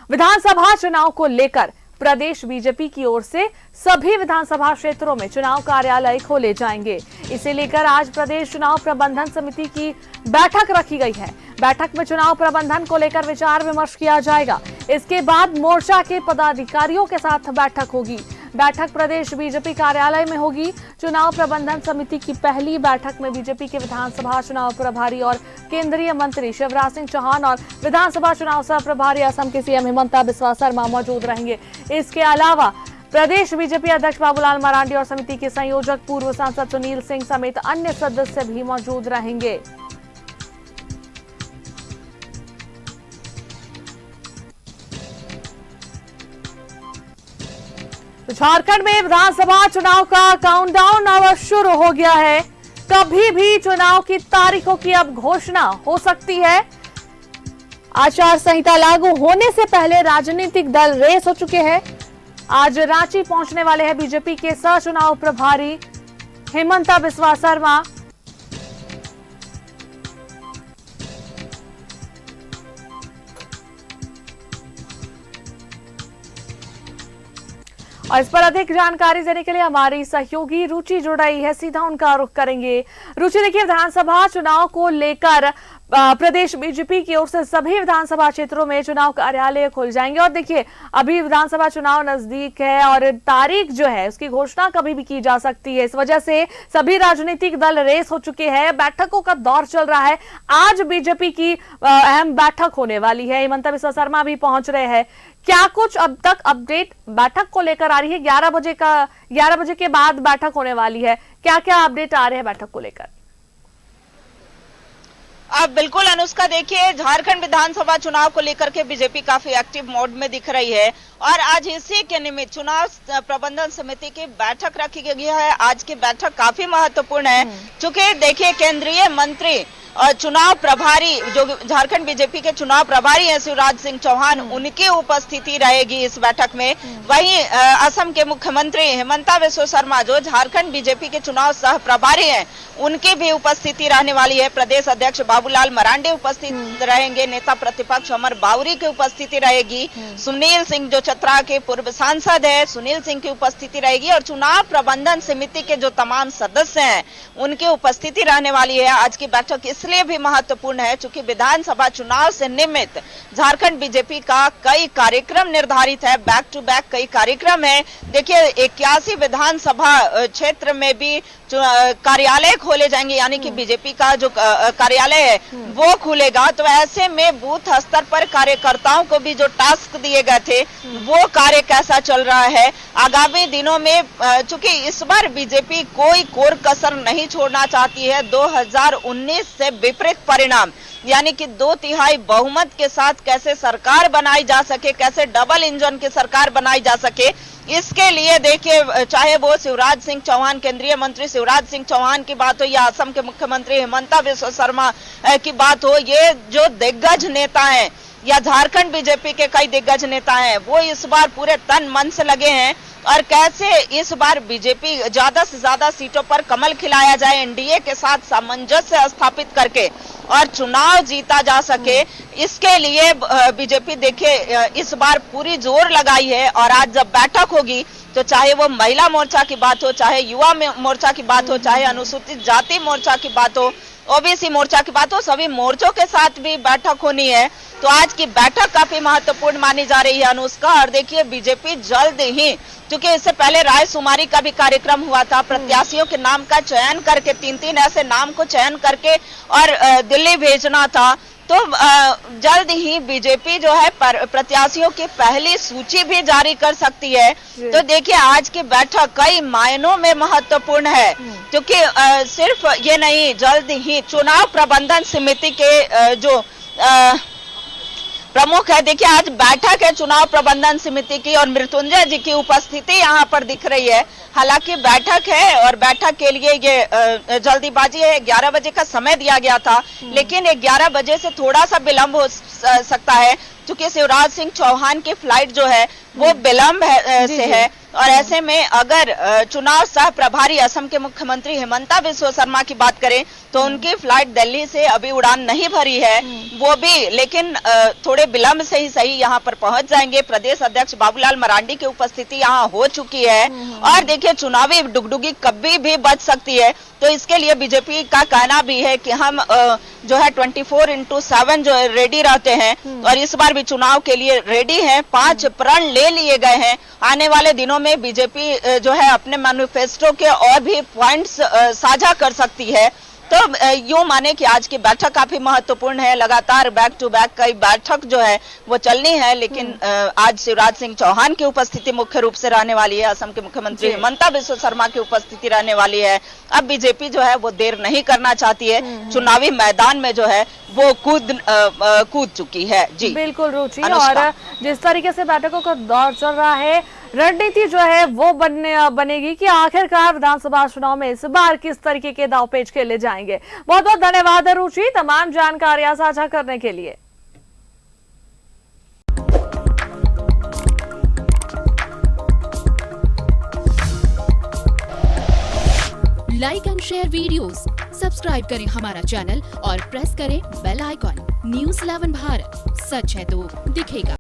विधानसभा चुनाव को लेकर प्रदेश बीजेपी की ओर से सभी विधानसभा क्षेत्रों में चुनाव कार्यालय खोले जाएंगे। इसे लेकर आज प्रदेश चुनाव प्रबंधन समिति की बैठक रखी गई है। बैठक में चुनाव प्रबंधन को लेकर विचार विमर्श किया जाएगा। इसके बाद मोर्चा के पदाधिकारियों के साथ बैठक होगी। बैठक प्रदेश बीजेपी कार्यालय में होगी। चुनाव प्रबंधन समिति की पहली बैठक में बीजेपी के विधानसभा चुनाव प्रभारी और केंद्रीय मंत्री शिवराज सिंह चौहान और विधानसभा चुनाव सह प्रभारी असम के सीएम हिमंता बिस्वा शर्मा मौजूद रहेंगे। इसके अलावा प्रदेश बीजेपी अध्यक्ष बाबूलाल मरांडी और समिति के संयोजक पूर्व सांसद सुनील सिंह समेत अन्य सदस्य भी मौजूद रहेंगे। झारखंड में विधानसभा चुनाव का काउंटडाउन अब शुरू हो गया है। कभी भी चुनाव की तारीखों की अब घोषणा हो सकती है। आचार संहिता लागू होने से पहले राजनीतिक दल रेस हो चुके हैं। आज रांची पहुंचने वाले हैं बीजेपी के सह चुनाव प्रभारी हिमंता बिस्वा शर्मा। और इस पर अधिक जानकारी देने के लिए हमारी सहयोगी रुचि जुड़ रही है, सीधा उनका रुख करेंगे। रुचि, देखिए, विधानसभा चुनाव को लेकर प्रदेश बीजेपी की ओर से सभी विधानसभा क्षेत्रों में चुनाव कार्यालय खुल जाएंगे और देखिए अभी विधानसभा चुनाव नजदीक है और तारीख जो है उसकी घोषणा कभी भी की जा सकती है। इस वजह से सभी राजनीतिक दल रेस हो चुके हैं। बैठकों का दौर चल रहा है। आज बीजेपी की अहम बैठक होने वाली है। हिमंता बिस्वा शर्मा भी पहुंच रहे हैं। क्या कुछ अब तक अपडेट बैठक को लेकर आ रही है? 11 बजे के बाद बैठक होने वाली है। क्या क्या अपडेट आ रहे हैं बैठक को लेकर? अब बिल्कुल अनुष्का, देखिए, झारखंड विधानसभा चुनाव को लेकर के बीजेपी काफी एक्टिव मोड में दिख रही है और आज इसी के निमित्त चुनाव प्रबंधन समिति की बैठक रखी गई है। आज की बैठक काफी महत्वपूर्ण है क्योंकि देखिए केंद्रीय मंत्री और चुनाव प्रभारी जो झारखंड बीजेपी के चुनाव प्रभारी हैं शिवराज सिंह चौहान, उनकी उपस्थिति रहेगी इस बैठक में। वहीं असम के मुख्यमंत्री हिमंता बिस्वा शर्मा जो झारखंड बीजेपी के चुनाव सह प्रभारी हैं, उनकी भी उपस्थिति रहने वाली है। प्रदेश अध्यक्ष बाबूलाल मरांडी उपस्थित रहेंगे। नेता प्रतिपक्ष अमर बावरी की उपस्थिति रहेगी। सुनील सिंह जो चतरा के पूर्व सांसद है, सुनील सिंह की उपस्थिति रहेगी और चुनाव प्रबंधन समिति के जो तमाम सदस्य हैं उनकी उपस्थिति रहने वाली है। आज की बैठक इसलिए भी महत्वपूर्ण है क्योंकि विधानसभा चुनाव से निमित्त झारखंड बीजेपी का कई कार्यक्रम निर्धारित है। बैक टू बैक कई कार्यक्रम है। देखिए 81 विधानसभा क्षेत्र में भी कार्यालय खोले जाएंगे, यानी कि बीजेपी का जो कार्यालय है वो खुलेगा। तो ऐसे में बूथ स्तर पर कार्यकर्ताओं को भी जो टास्क दिए गए थे वो कार्य कैसा चल रहा है आगामी दिनों में, चूंकि इस बार बीजेपी कोई कोर कसर नहीं छोड़ना चाहती है। 2019 से विपरीत परिणाम, यानी कि 2/3 बहुमत के साथ कैसे सरकार बनाई जा सके, कैसे डबल इंजन की सरकार बनाई जा सके, इसके लिए देखिए चाहे वो शिवराज सिंह चौहान, केंद्रीय मंत्री शिवराज सिंह चौहान की बात हो या असम के मुख्यमंत्री हिमंता बिस्वा शर्मा की बात हो, ये जो दिग्गज नेता हैं या झारखंड बीजेपी के कई दिग्गज नेता हैं वो इस बार पूरे तन मन से लगे हैं और कैसे इस बार बीजेपी ज्यादा से ज्यादा सीटों पर कमल खिलाया जाए, एनडीए के साथ सामंजस्य स्थापित करके और चुनाव जीता जा सके, इसके लिए बीजेपी देखिए इस बार पूरी जोर लगाई है। और आज जब बैठक होगी तो चाहे वो महिला मोर्चा की बात हो, चाहे युवा मोर्चा की बात हो, चाहे अनुसूचित जाति मोर्चा की बात हो, ओबीसी मोर्चा की बात हो, सभी मोर्चों के साथ भी बैठक होनी है। तो आज की बैठक काफी महत्वपूर्ण मानी जा रही है अनुष्का। और देखिए बीजेपी जल्द ही, क्योंकि इससे पहले रायशुमारी का भी कार्यक्रम हुआ था, प्रत्याशियों के नाम का चयन करके 3-3 ऐसे नाम को चयन करके और दिल्ली भेजना था। तो जल्द ही बीजेपी जो है प्रत्याशियों की पहली सूची भी जारी कर सकती है। तो देखिए आज की बैठक कई मायनों में महत्वपूर्ण है क्योंकि सिर्फ ये नहीं, जल्द ही चुनाव प्रबंधन समिति के जो प्रमुख है, देखिए आज बैठक है चुनाव प्रबंधन समिति की और मृत्युंजय जी की उपस्थिति यहाँ पर दिख रही है। हालांकि बैठक है और बैठक के लिए ये जल्दीबाजी है। 11 बजे का समय दिया गया था, लेकिन 11 बजे से थोड़ा सा विलंब हो सकता है चूंकि शिवराज सिंह चौहान की फ्लाइट जो है वो विलंब से है, और ऐसे में अगर चुनाव सह प्रभारी असम के मुख्यमंत्री हिमंता बिस्वा शर्मा की बात करें तो उनकी फ्लाइट दिल्ली से अभी उड़ान नहीं भरी है, वो भी लेकिन थोड़े विलंब से ही सही यहाँ पर पहुंच जाएंगे। प्रदेश अध्यक्ष बाबूलाल मरांडी की उपस्थिति यहाँ हो चुकी है, और देखिए चुनावी डुगडुगी कभी भी बच सकती है, तो इसके लिए बीजेपी का कहना भी है कि हम जो है 24/7 जो रेडी रहते हैं, और इस बार भी चुनाव के लिए रेडी हैं। 5 प्रण ले लिए गए हैं। आने वाले दिनों में बीजेपी जो है अपने मैनिफेस्टो के और भी पॉइंट्स साझा कर सकती है। तो यूं माने कि आज की बैठक काफी महत्वपूर्ण है। लगातार बैक टू बैक कई बैठक जो है वो चलनी है, लेकिन आज शिवराज सिंह चौहान की उपस्थिति मुख्य रूप से रहने वाली है। असम के मुख्यमंत्री हिमंता बिस्वा शर्मा की उपस्थिति रहने वाली है। अब बीजेपी जो है वो देर नहीं करना चाहती है, चुनावी मैदान में जो है वो कूद चुकी है। जी बिल्कुल रुचि, और जिस तरीके से बैठकों का दौर चल रहा है, रणनीति जो है वो बनेगी कि आखिरकार विधानसभा चुनाव में इस बार किस तरीके के दांवपेच खेले जाएंगे। बहुत बहुत धन्यवाद रुचि तमाम जानकारियां साझा करने के लिए। Like and share videos, subscribe करें हमारा चैनल और प्रेस करें बेल आइकॉन। News 11 भारत, सच है तो दिखेगा।